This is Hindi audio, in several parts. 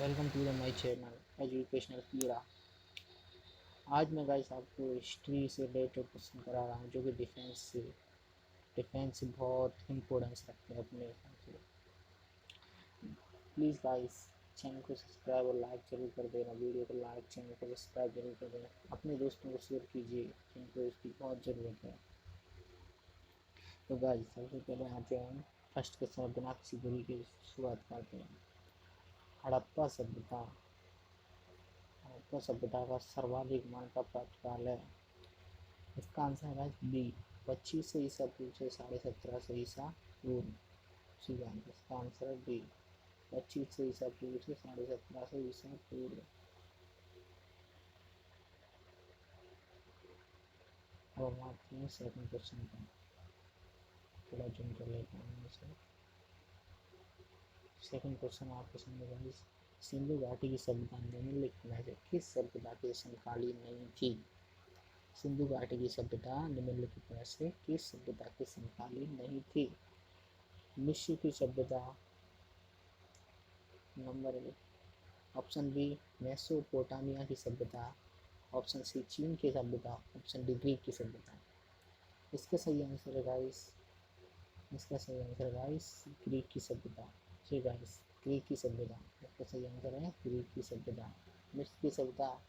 Welcome to the my channel Educational Keeda. आज मैं गाइस आपको हिस्ट्री से रिलेटेड क्वेश्चन करा रहा हूँ जो कि डिफेंस से बहुत इम्पोर्टेंस रखते हैं अपने हिसाब से। प्लीज़ गाइस चैनल को सब्सक्राइब और लाइक जरूर कर देना, वीडियो को लाइक, चैनल को सब्सक्राइब जरूर कर देना, अपने दोस्तों को शेयर कीजिए जिनको इसकी बहुत ज़रूरत है। तो गाइस सबसे पहले आते हैं फर्स्ट क्वेश्चन, बिना किसी दूरी की शुरुआत करते हैं। हड़प्पा सभ्यता का सर्वाधिक मान का प्राप्त काल है। इसका आंसर है बी, 25 ईसा पूर्व से 1750 ईसा पूर्व। सीधा इसका आंसर है बी, 25 ईसा पूर्व से 1750 ईसा पूर्व। अब हम आते हैं सेकंड क्वेश्चन पर, थोड़ा जूम कर लेता हूँ इसे। सेकंड क्वेश्चन आपके सामने गाइस, सिंधु घाटी की सभ्यता निम्नलिखित में से किस सभ्यता के समकालीन नहीं थी? सिंधु घाटी की सभ्यता निम्नलिखित में से किस सभ्यता के समकालीन नहीं थी? मिस्र की सभ्यता, number A. Option B, Mesopotamia की सभ्यता। ऑप्शन सी, चीन की सभ्यता। ऑप्शन डी, ग्रीक की सभ्यता। इसका सही आंसर है गाइस, ग्रीक की सभ्यता। जी गाइस, ग्रीक की सभ्यता। इसका सही आंसर है ग्रीक की सभ्यता। मिस्र की सभ्यता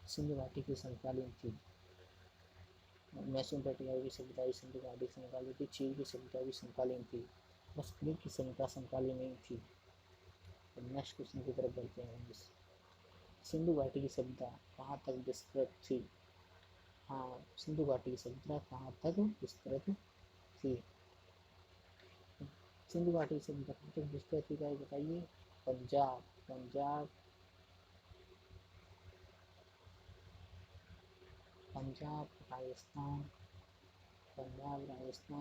सिंधु घाटी की समकालीन थी। मेसोपोटामिया की सभ्यता भी सिंधु घाटी समकालीन थी। चीन की सभ्यता भी समकालीन थी, बस ग्रीक की सभ्यता समकालीन नहीं थी। नेक्स्ट क्वेश्चन की तरफ बढ़ते हैं। सिंधु घाटी की सभ्यता कहाँ तक विस्तृत थी? हाँ, सिंधु घाटी की सभ्यता कहाँ तक विस्तृत थी? सिंधु घाटी की सभ्यता कहाँ तक विस्तृत थी गाइस बताइए। पंजाब पंजाब पंजाब राजस्थान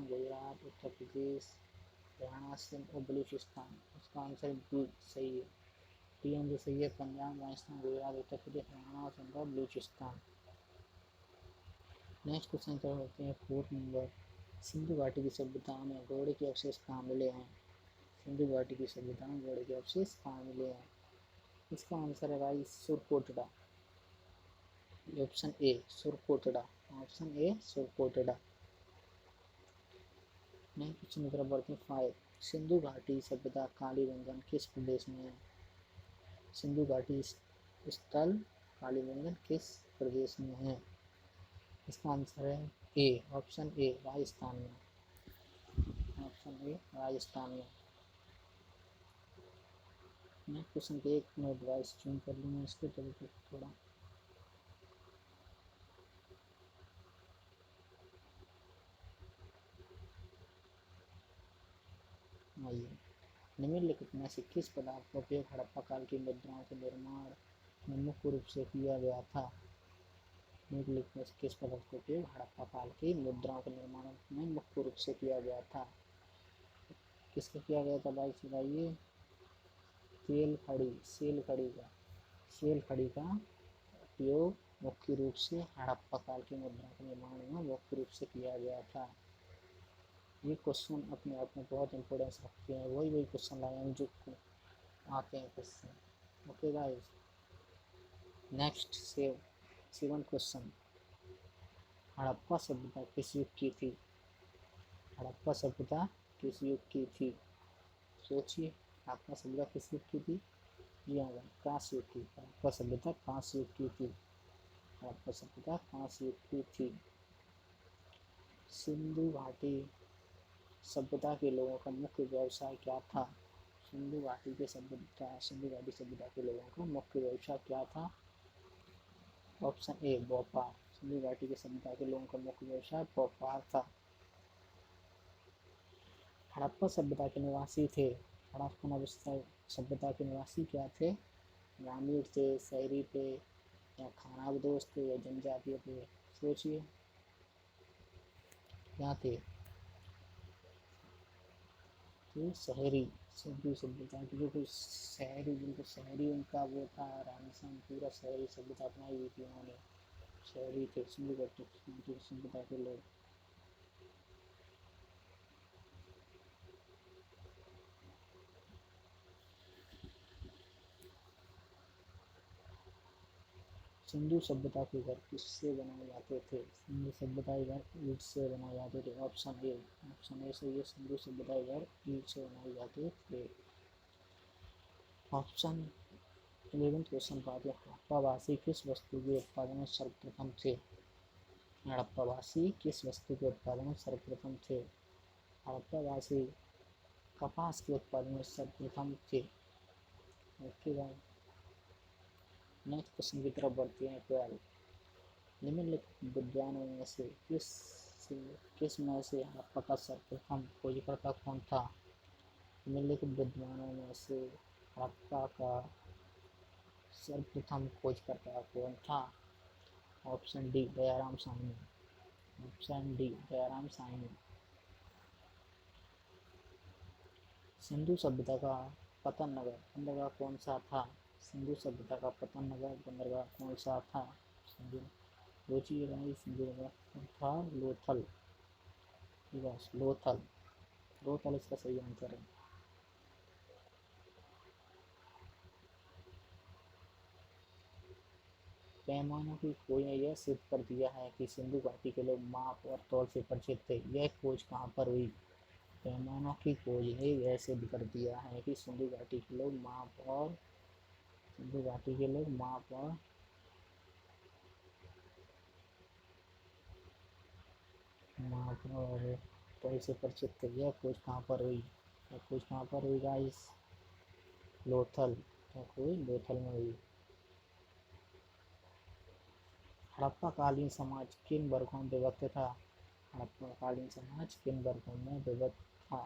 गुजरात, उत्तर प्रदेश, हरियाणा, सिंध और बलूचिस्तान। इसका आंसर बी सही है। डी आंसर सही है, पंजाब, राजस्थान, गुजरात, उत्तर प्रदेश, हरियाणा, सिंध और बलूचिस्तान। नेक्स्ट क्वेश्चन क्या होते हैं फोर्थ नंबर, सिंधु घाटी की सभ्यता में घोड़े के अवशेष कहाँ मिले हैं? सिंधु घाटी की सभ्यता में घोड़े के अवशेष कहाँ मिले हैं? इसका आंसर है भाई Surkotada. Option A Surkotada, option A Surkotada. Next question की तरफ बढ़ते हैं 5, सिंधु घाटी सभ्यता कालीबंगन किस प्रदेश में है? सिंधु घाटी स्थल कालीबंगन किस प्रदेश में है? इसका आंसर है ए, ऑप्शन ए राजस्थान में। ऑप्शन ए राजस्थान में। नेक्स्ट क्वेश्चन के एक मिनट वाइज जूम कर लूँगा इसके तरीके थोड़ा। आइए, निम्नलिखित में से किस पदार्थ का उपयोग हड़प्पा काल की मुद्राओं के निर्माण में मुख्य रूप से किया गया था? निम्नलिखित में से किस पदार्थ का उपयोग हड़प्पा काल की मुद्राओं के निर्माण में मुख्य रूप से किया गया था? किसका किया गया था भाई सुनाइए। सेल खड़ी का उपयोग मुख्य रूप से हड़प्पा काल की मुद्रा के निर्माण में मुख्य रूप से किया गया था। ये क्वेश्चन अपने आप में बहुत इंपॉर्टेंस रखते हैं, वही क्वेश्चन लाए हैं जो आते हैं question. Okay guys, next seven question, Harappa सभ्यता किस युग की थी? हड़प्पा सभ्यता किस युग की थी? सोचिए, हड़प्पा सभ्यता किस युग की थी? जी हाँ, कांस्य युग की। हड़प्पा सभ्यता कांस्य युग की थी। हड़प्पा सभ्यता कांस्य युग की थी। सिंधु घाटी सभ्यता के लोगों का मुख्य व्यवसाय क्या था? सिंधु घाटी सभ्यता के लोगों का मुख्य व्यवसाय क्या था? ऑप्शन ए व्यापार। सिंधु घाटी की सभ्यता के लोगों का मुख्य व्यवसाय व्यापार था। हड़प्पा सभ्यता के निवासी थे। हड़प्पा सभ्यता के निवासी क्या थे? ग्रामीण थे, शहरी थे, या खानाबदोश थे, या जनजातीय थे? सोचिए क्या थे? तो शहरी। सिंधु सभ्यता की जो कुछ शहरी, जिनको शहरी उनका वो था रहन सहन, पूरा शहरी सभ्यता अपनाई हुई थी उन्होंने। शहरी थे सिंधु घाटी सभ्यता के लोग। सिंधु सभ्यता के घर किससे बनाए जाते थे? सिंधु सभ्यता के घर ईंट से बनाए जाते थे। ऑप्शन ए सही है, सिंधु सभ्यता के घर ईंट से बनाए जाते थे। ऑप्शन 11 क्वेश्चन का है, हड़प्पावासी किस वस्तु के उत्पादन में सर्वप्रथम थे? हड़प्पावासी किस वस्तु के उत्पादन में सर्वप्रथम थे? हड़प्पावासी कपास के उत्पादन में सर्वप्रथम थे। ओके भाई, नेक्स्ट क्वेश्चन की तरफ बढ़ते हैं। 12 निम्नलिखित विद्वानों में से किस में से हड़प्पा का सर्वप्रथम खोजकर्ता कौन था? निम्नलिखित विद्वानों में से हड़प्पा का सर्वप्रथम खोजकर्ता कौन था? Option D Dayaram Sahni. Option D Dayaram Sahni. Sindhu सभ्यता का पतन नगर बंदरगाह कौन सा था? सिंधु सभ्यता का पतन नगर बंदरगाह कौन सा था? सोचिए भाई, सिंधु नगर था लोथल। बस लोथल, लोथल इसका सही आंसर है। पैमानों की खोज ने यह सिद्ध कर दिया है कि सिंधु घाटी के लोग माप और तौल से परिचित थे। यह खोज कहाँ पर हुई? पैमानों की खोज ने यह सिद्ध कर दिया है कि सिंधु घाटी के लोग माप और तौल से परिचित थे। यह खोज कहाँ पर हुई? यह खोज कहाँ पर हुई गाइस? लोथल। यह खोज लोथल में हुई। हड़प्पाकालीन समाज किन वर्गों में विभक्त था? हड़प्पाकालीन समाज किन वर्गों में विभक्त था?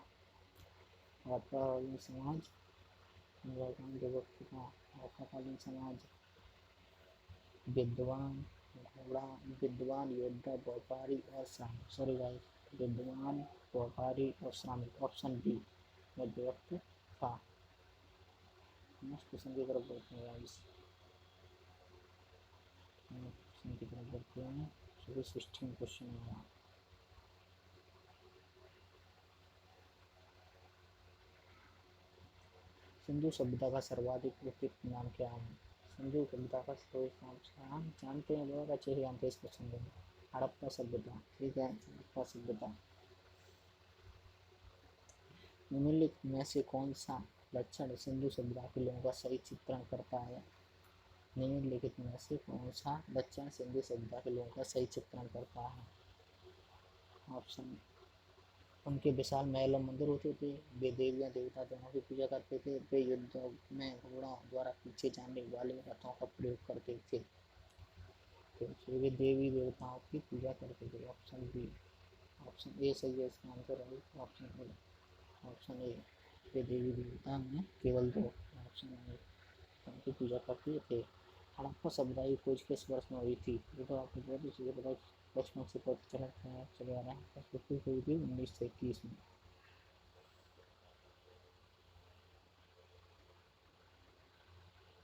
हड़प्पाकालीन समाज किन वर्गों में विभक्त था? हड़प्पाकालीन समाज विद्वान, घोड़ा, विद्वान, योद्धा, व्यापारी और श्रमिक। सॉरी गाइस, विद्वान, व्यापारी और श्रमिक। ऑप्शन बी में विभक्त था। नेक्स्ट क्वेश्चन की तरफ बढ़ते हैं गाइस। क्वेश्चन की तरफ बढ़ते हैं। 16 क्वेश्चन है। सिंधु सभ्यता का सर्वाधिक उपयुक्त नाम क्या है? सिंधु सभ्यता का सर्वाधिक नाम जानते हैं, बहुत अच्छे से जानते हैं इस क्वेश्चन को। हड़प्पा सभ्यता, ठीक है, हड़प्पा सभ्यता। निम्नलिखित में से कौन सा लक्षण सिंधु सभ्यता के लोगों का सही चित्रण करता है? निम्नलिखित में से कौन सा लक्षण सिंधु सभ्यता के लोगों का सही चित्रण करता है? ऑप्शन, उनके विशाल महल और मंदिर होते थे। वे देवियां देवता दोनों की पूजा करते थे। वे युद्धों में घोड़ों द्वारा पीछे जाने वाले रथों का प्रयोग करते थे। तो वे देवी देवताओं की पूजा करते थे। ऑप्शन बी, ऑप्शन ए सही है इसका आंसर है। ऑप्शन ए, वे देवी देवता में केवल दो। ऑप्शन ए, उनकी पूजा करते थे। हड़प्पा सभ्यता की खोज किस वर्ष में हुई थी? ये तो आपको बहुत ही चीज़ें पता, बचपन से पता चले आ रहा है। हुई थी 1921 में।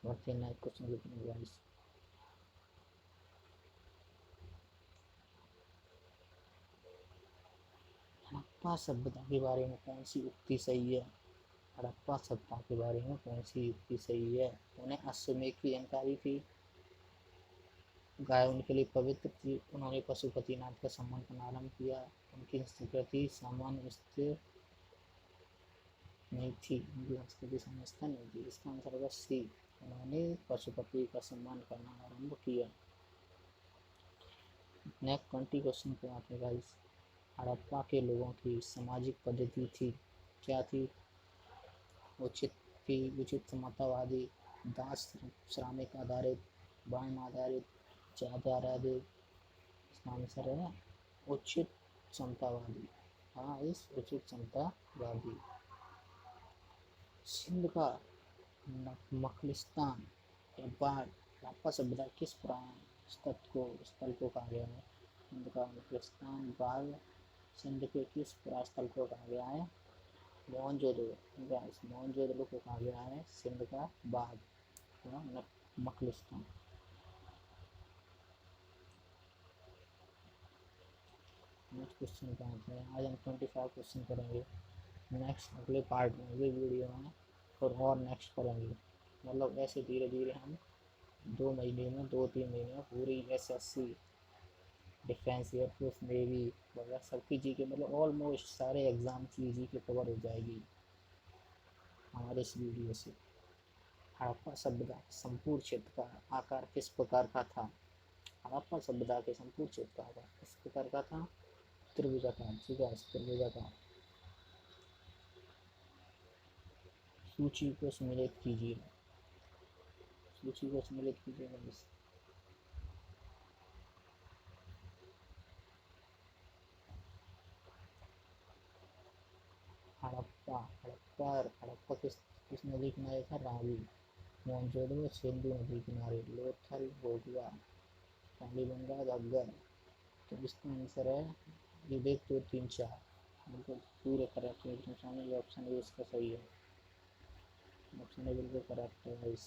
बढ़ते हैं क्वेश्चन की तरफ। हड़प्पा सभ्यता के बारे में कौन सी उक्ति सही है? हड़प्पा सभ्यता के बारे में कौन सी उक्ति सही है? उन्हें अश्वमेध की जानकारी थी। गाय उनके लिए पवित्र थी। उन्होंने पशुपतिनाथ का सम्मान करना आरंभ किया। उनकी संस्कृति सामान्य स्थिर नहीं थी। उनकी संस्कृति समझता नहीं थी। इसका आंसर होगा सी, उन्होंने पशुपति का सम्मान करना आरंभ किया। नेक्स्ट 20 क्वेश्चन पे आते हैं गाइस। हड़प्पा के लोगों की सामाजिक पद्धति थी, क्या थी? उचित समतावादी, दास श्रमिक आधारित, वर्ण आधारित, जाति आधारित। इसका आंसर है उचित समतावादी। हाँ, इस उचित समतावादी। सिंध का मखलिस्तान के बाद हड़प्पा सभ्यता किस पुराने स्थल को कहा गया है? सिंध का मखलिस्तान बाद सिंध के किस पुराने स्थल को कहा गया है? मोहनजोदड़ो को कहा गया है सिंध का बाग मखलिस्तान। नेक्स्ट क्वेश्चन क्या आता है? आज हम 25 क्वेश्चन करेंगे। नेक्स्ट अगले पार्ट में, अगले वीडियो में और नेक्स्ट करेंगे। मतलब ऐसे धीरे धीरे हम 2 महीने में 2-3 महीने में पूरी SSC, डिफेंस, एयरफोर्स, नेवी वगैरह सबकी जीके, मतलब ऑलमोस्ट सारे एग्जाम की जीके कवर हो जाएगी हमारे इस वीडियो से। हड़प्पा सभ्यता संपूर्ण क्षेत्र का आकार किस प्रकार का था? हड़प्पा सभ्यता के संपूर्ण क्षेत्र का आकार किस प्रकार का था? त्रिभुजाकार। ठीक है, त्रिभुजाकार। सूची को सम्मिलित कीजिए, सूची को सम्मिलित कीजिएगा। हड़प्पा, हड़प्पा किस किस नदी किनारे था? रावी। मोहनजोदड़ो सिंधु नदी किनारे। लोथल, भोगवा, कालीबंगा, घग्गर। तो इसका आंसर है ये देख 2 3 4 बिल्कुल पूरे करेक्ट है। ये ऑप्शन है इसका सही है, ऑप्शन है बिल्कुल करेक्ट है। इस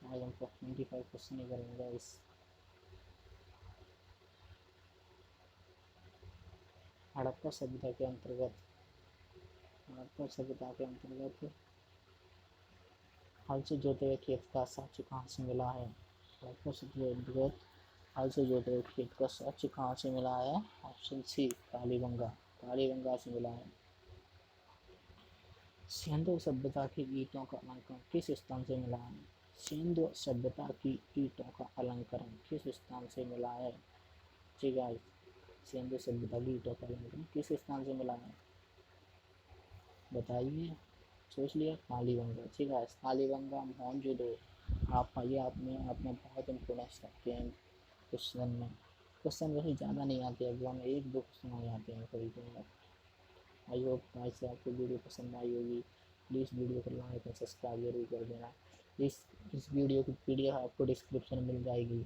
आज हम 25 क्वेश्चन ही करेंगे इस। हड़प्पा सभ्यता के अंतर्गत, हड़प्पा सभ्यता के अंतर्गत हल से जोते हुए खेत का साक्ष्य कहाँ से मिला है? हड़प्पा सभ्यता के अंतर्गत हल से जोते हुए खेत का साक्ष्य कहाँ से मिला है? ऑप्शन सी, कालीबंगा, कालीबंगा से मिला है। सिंधु सभ्यता की ईंटों का अलंकरण किस स्थान से मिला है? सिंधु सभ्यता की ईंटों का अलंकरण किस स्थान से मिला है? ठीक है, सिंधु सभ्यता की ईंटों का अलंकरण किस स्थान से मिला है? बताइए, सोच लिया। कालीबंगा। ठीक है, कालीबंगा, मोहनजोदड़ो। आप ये आपने आपने बहुत इम्पोर्टेंस रखते हैं क्वेश्चन में। क्वेश्चन वैसे ज़्यादा नहीं आते एग्जाम में, 1-2 क्वेश्चन आ जाते हैं कभी कभी। आई होप भाई से आपको वीडियो पसंद आई होगी। प्लीज़ वीडियो को लाइक और सब्सक्राइब जरूर कर देना। इस वीडियो की PDF आपको डिस्क्रिप्शन में मिल जाएगी।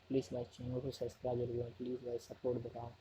प्लीज़ भाई चैनल को सब्सक्राइब जरूर करें। प्लीज़ भाई सपोर्ट बताओ।